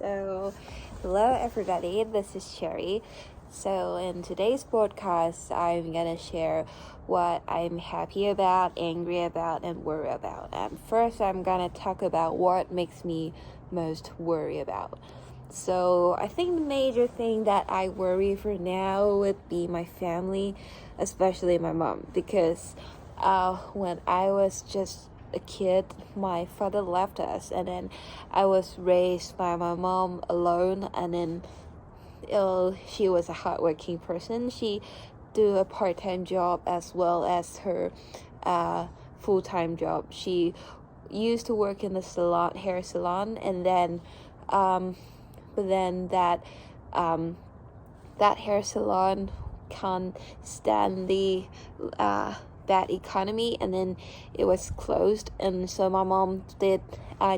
So, hello everybody, this is Sherry. So, in today's podcast, I'm gonna share what I'm happy about, angry about, and worry about. And first, I'm gonna talk about what makes me most worry about. So, I think the major thing that I worry for now would be my family, especially my mom, because when I was just a kid, my father left us, and then I was raised by my mom alone. And then she was a hardworking person. She do a part-time job as well as her full-time job. She used to work in the hair salon, and then but then that hair salon can't stand the bad economy, and then it was closed. And so my mom did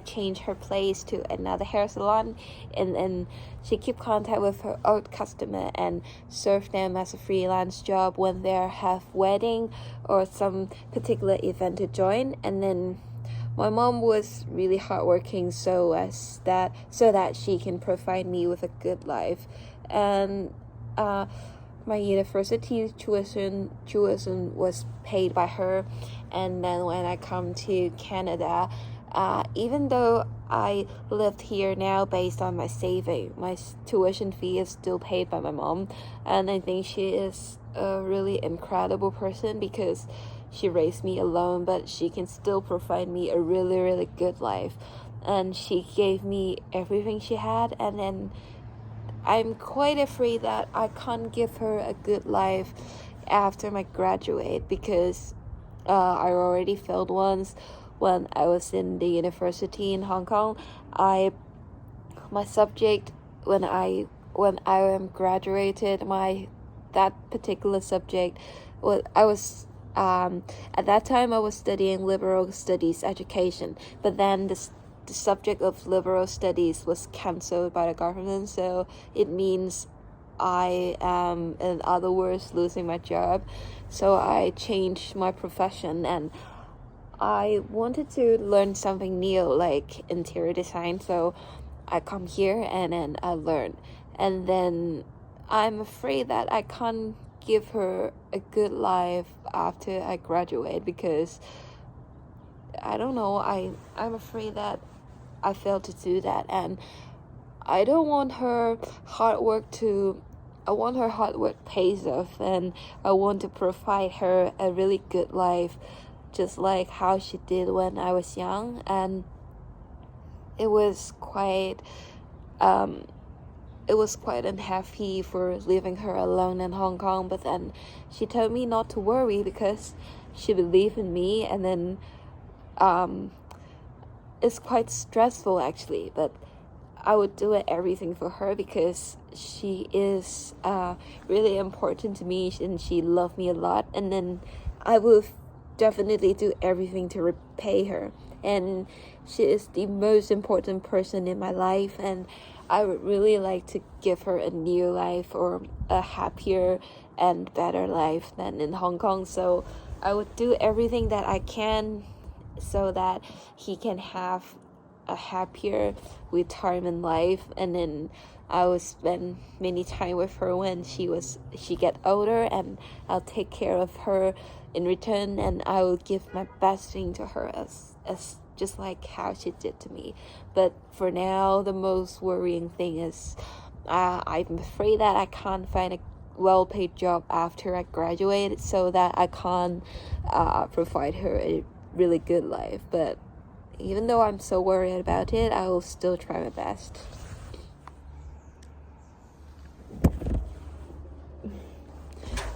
change her place to another hair salon, and then she keep contact with her old customer and serve them as a freelance job when they have wedding or some particular event to join. And then my mom was really hardworking so that she can provide me with a good life. And my university tuition was paid by her. And then when I come to Canada, even though I lived here now based on my saving, my tuition fee is still paid by my mom. And I think she is a really incredible person because she raised me alone, but she can still provide me a really, really good life. And she gave me everything she had. And then I'm quite afraid that I can't give her a good life after my graduate, because I already failed once when I was in the university in Hong Kong. My subject when I am graduated, that particular subject at that time I was studying liberal studies education, but then the subject of liberal studies was cancelled by the government, so it means I am, in other words, losing my job. So I changed my profession, and I wanted to learn something new like interior design. So I come here and then I learn, and then I'm afraid that I can't give her a good life after I graduate, because I don't know, I'm afraid that I failed to do that. And I don't want her hard work pays off, and I want to provide her a really good life, just like how she did when I was young. And it was quite unhappy for leaving her alone in Hong Kong, but then she told me not to worry because she believed in me. And then it's quite stressful actually, but I would do everything for her because she is really important to me, and she loved me a lot. And then I will definitely do everything to repay her. And she is the most important person in my life, and I would really like to give her a new life, or a happier and better life than in Hong Kong. So I would do everything that I can so that he can have a happier retirement life. And then I will spend many time with her when she get older, and I'll take care of her in return, and I will give my best thing to her as just like how she did to me. But for now, the most worrying thing is I'm afraid that I can't find a well-paid job after I graduate, so that I can't provide her a really good life. But even though I'm so worried about it, I will still try my best.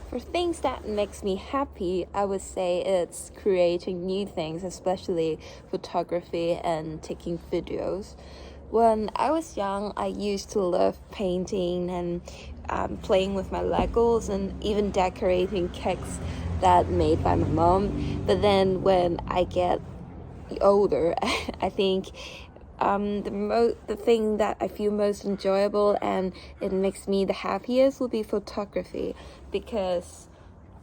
For things that makes me happy, I would say it's creating new things, especially photography and taking videos. When I was young, I used to love painting and playing with my Legos, and even decorating cakes that made by my mom. But then when I get older, I think the thing that I feel most enjoyable and it makes me the happiest would be photography, because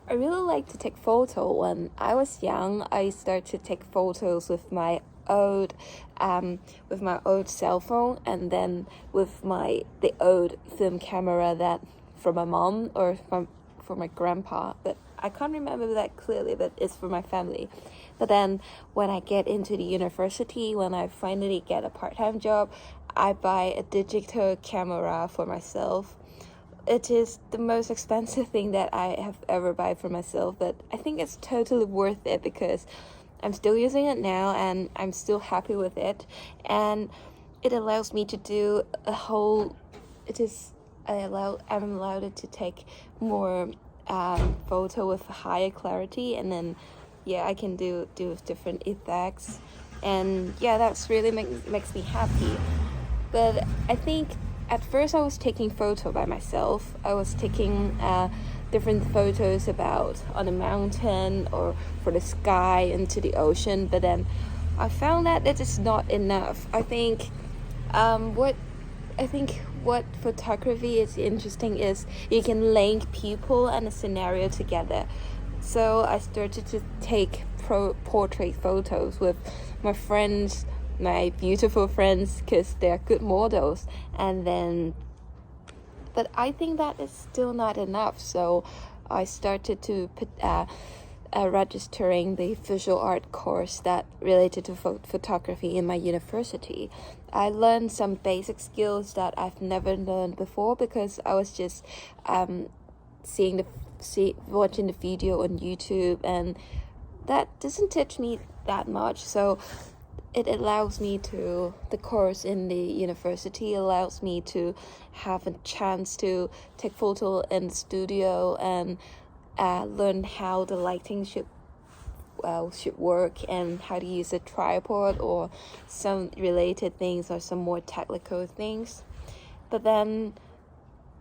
I really like to take photos. When I was young, I started to take photos with my old cell phone, and then with the old film camera that from my mom or from my grandpa, but I can't remember that clearly, but it's for my family. But then when I get into the university, when I finally get a part-time job, I buy a digital camera for myself. It is the most expensive thing that I have ever bought for myself, but I think it's totally worth it because I'm still using it now and I'm still happy with it, and it allows me to do I'm allowed to take more photo with higher clarity, and then I can do different effects, and that's really makes me happy. But I think at first I was taking photo by myself. I was taking different photos about on a mountain or for the sky into the ocean, but then I found that it is not enough. I think what photography is interesting is you can link people and a scenario together. So I started to take portrait photos with my friends, my beautiful friends, because they're good models. But I think that is still not enough. So I started to put registering the visual art course that related to photography in my university. I learned some basic skills that I've never learned before because I was just watching the video on YouTube, and that doesn't teach me that much. So the course in the university allows me to have a chance to take photo in the studio and learn how the lighting should work and how to use a tripod or some related things or some more technical things. But then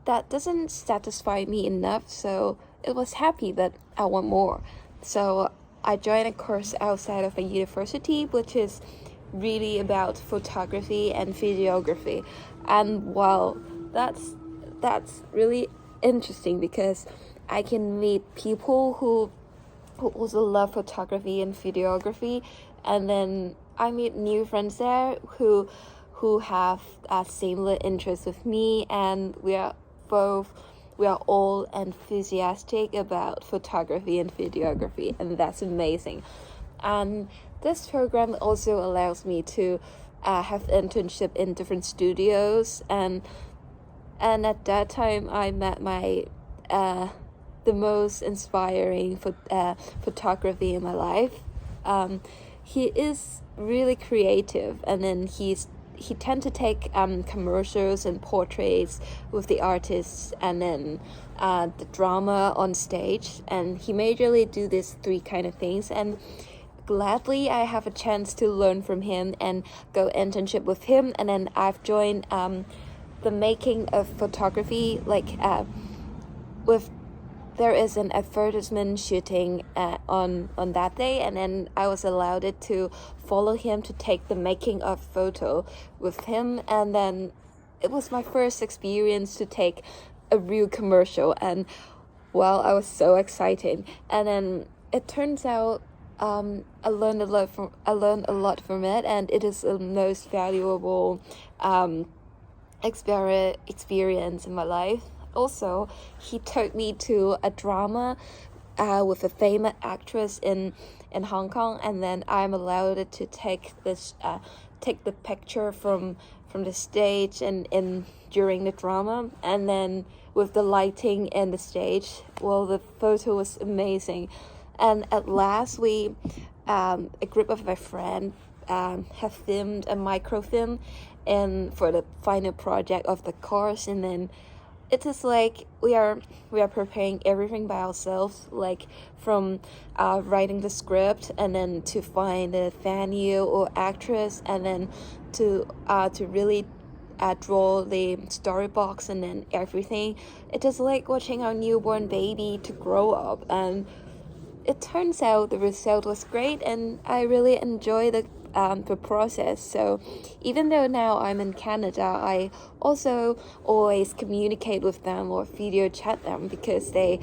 that doesn't satisfy me enough, so it was happy that I want more. So I joined a course outside of a university, which is really about photography and videography. And wow, that's really interesting because I can meet people who also love photography and videography, and then I meet new friends there who have similar interests with me, and we are all enthusiastic about photography and videography, and that's amazing. And this program also allows me to have internship in different studios, and at that time I met my the most inspiring photography in my life. He is really creative, and then he tend to take commercials and portraits with the artists, and then the drama on stage, and he majorly do these three kind of things. And gladly I have a chance to learn from him and go internship with him, and then I've joined the making of photography, with there is an advertisement shooting on that day, and then I was allowed to follow him to take the making of photo with him, and then it was my first experience to take a real commercial, and I was so excited. And then it turns out I learned a lot from it, and it is the most valuable experience in my life. Also, he took me to a drama with a famous actress in Hong Kong, and then I'm allowed to take the picture from the stage and during the drama, and then with the lighting and the stage. The photo was amazing. And at last, a group of my friends have filmed a microfilm for the final project of the course, and then it is like we are preparing everything by ourselves, like from writing the script, and then to find a venue or actress, and then to really draw the storybox, and then everything. It is like watching our newborn baby to grow up, and it turns out the result was great, and I really enjoy the process. So even though now I'm in Canada, I also always communicate with them or video chat them, because they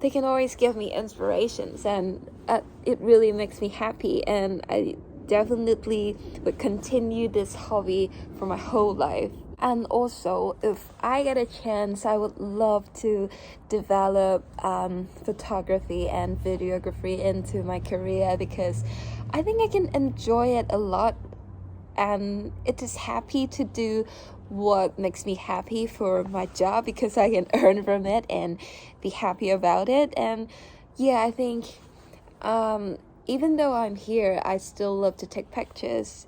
can always give me inspirations, and it really makes me happy. And definitely would continue this hobby for my whole life. And also, if I get a chance, I would love to develop photography and videography into my career, because I think I can enjoy it a lot, and it is happy to do what makes me happy for my job, because I can earn from it and be happy about it. And yeah, I think even though I'm here, I still love to take pictures.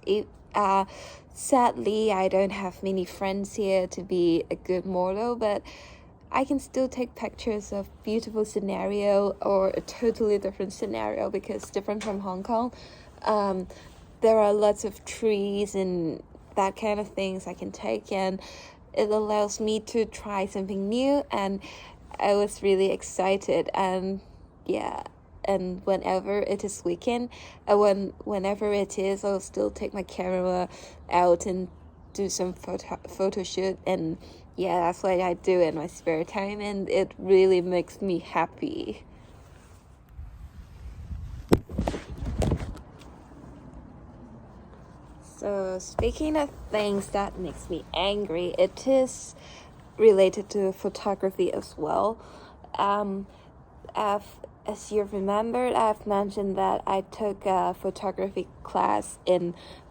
Sadly, I don't have many friends here to be a good model, but I can still take pictures of beautiful scenario or a totally different scenario, because different from Hong Kong. There are lots of trees and that kind of things I can take, and it allows me to try something new, and I was really excited. And yeah, and whenever it is weekend, whenever it is, I'll still take my camera out and do some photo shoot. And yeah, that's what I do in my spare time, and it really makes me happy. So speaking of things that makes me angry, it is related to photography as well. As you remembered, I've mentioned that I took a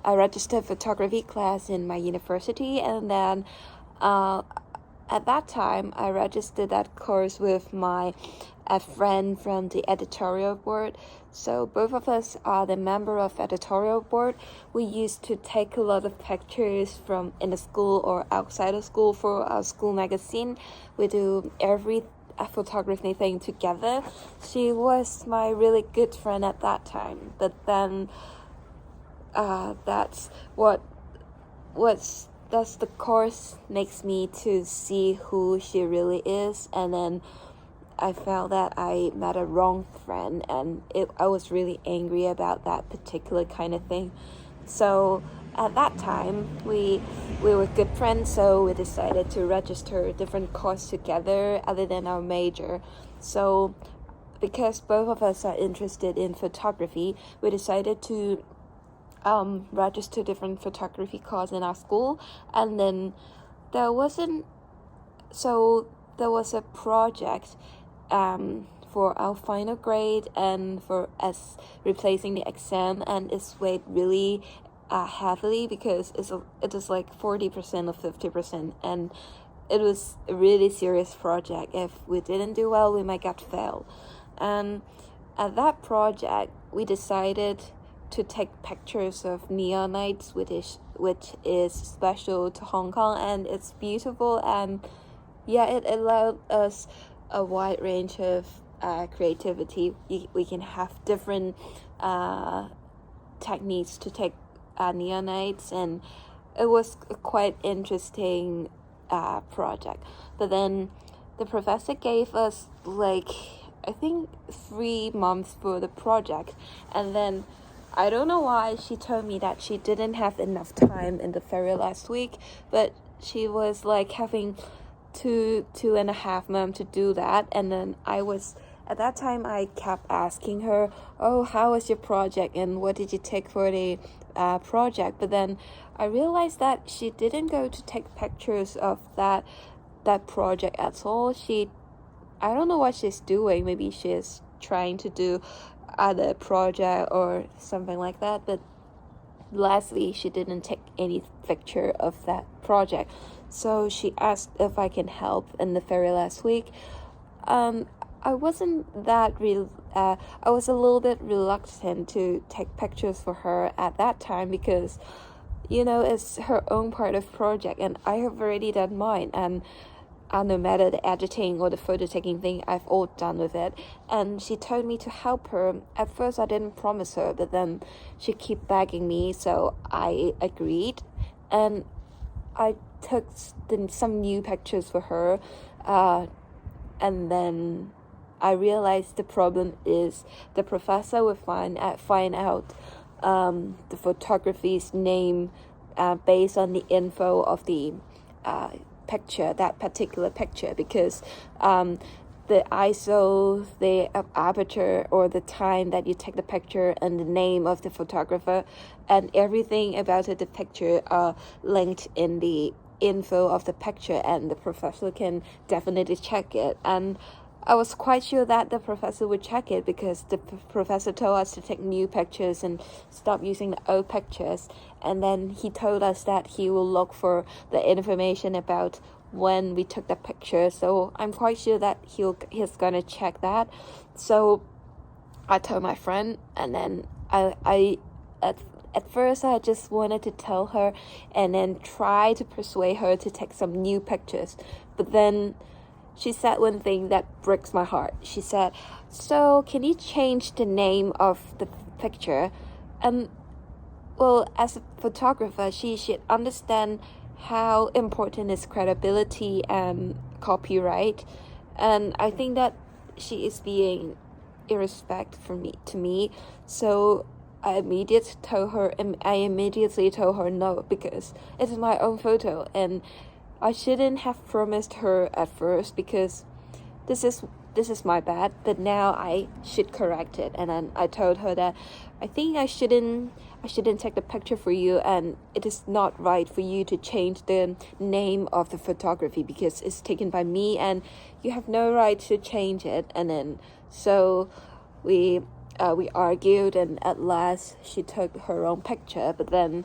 registered photography class in my university, and then at that time I registered that course with a friend from the editorial board. So both of us are the member of editorial board. We used to take a lot of pictures from in the school or outside of school for our school magazine. We do every photography thing together. She was my really good friend at that time, but then that's the course makes me to see who she really is. And then I felt that I met a wrong friend, and I was really angry about that particular kind of thing. So at that time, we were good friends, so we decided to register a different course together other than our major. So because both of us are interested in photography, we decided to register different photography course in our school. And then there was a project for our final grade, and for us replacing the exam, and it's weighed really heavily, because it is like 40% or 50%, and it was a really serious project. If we didn't do well, we might get failed. And at that project, we decided to take pictures of neon lights, which is special to Hong Kong, and it's beautiful. And yeah, it allowed us a wide range of creativity. We can have different techniques to take neon lights, and it was a quite interesting project. But then the professor gave us I think 3 months for the project, and then I don't know why she told me that she didn't have enough time in the very last week, but she was having 2.5 months to do that. And then at that time I kept asking her, oh, how was your project and what did you take for the project? But then I realized that she didn't go to take pictures of that project at all. I don't know what she's doing. Maybe she's trying to do other project or something like that, but lastly she didn't take any picture of that project. So she asked if I can help in the very last week. I wasn't that I was a little bit reluctant to take pictures for her at that time, because it's her own part of project, and I have already done mine, and no matter the editing or the photo taking thing, I've all done with it. And she told me to help her. At first I didn't promise her, but then she kept begging me, so I agreed, and I took some new pictures for her, and then I realized the problem is the professor would find out the photography's name based on the info of the that particular picture, because the ISO, the aperture, or the time that you take the picture, and the name of the photographer, and everything about the picture are linked in the info of the picture, and the professor can definitely check it. And I was quite sure that the professor would check it, because the professor told us to take new pictures and stop using the old pictures. And then he told us that he will look for the information about when we took the picture. So I'm quite sure that he's gonna check that. So I told my friend, and then I at first I just wanted to tell her and then try to persuade her to take some new pictures. But then she said one thing that breaks my heart. She said, "So can you change the name of the picture?" And well, as a photographer, she should understand how important is credibility and copyright. And I think that she is being irrespectful to me. So I immediately told her no, because it's my own photo, and I shouldn't have promised her at first, because this is my bad. But now I should correct it. And then I told her that I think I shouldn't take the picture for you, and it is not right for you to change the name of the photography, because it's taken by me and you have no right to change it. And then so we argued, and at last she took her own picture. But then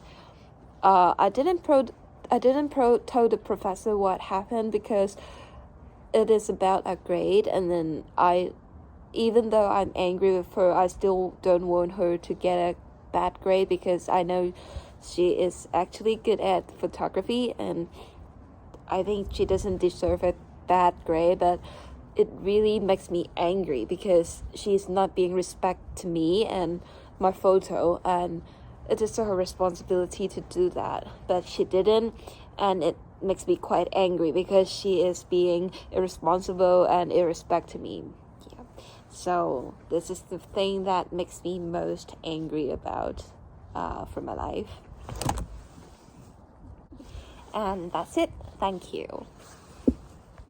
I didn't tell the professor what happened, because it is about a grade. And then even though I'm angry with her, I still don't want her to get a bad grade, because I know she is actually good at photography, and I think she doesn't deserve a bad grade. But it really makes me angry, because she's not being respect to me and my photo, and it is her responsibility to do that, but she didn't. And it makes me quite angry, because she is being irresponsible and irrespect to me. Yeah. So this is the thing that makes me most angry about for my life. And that's it. Thank you.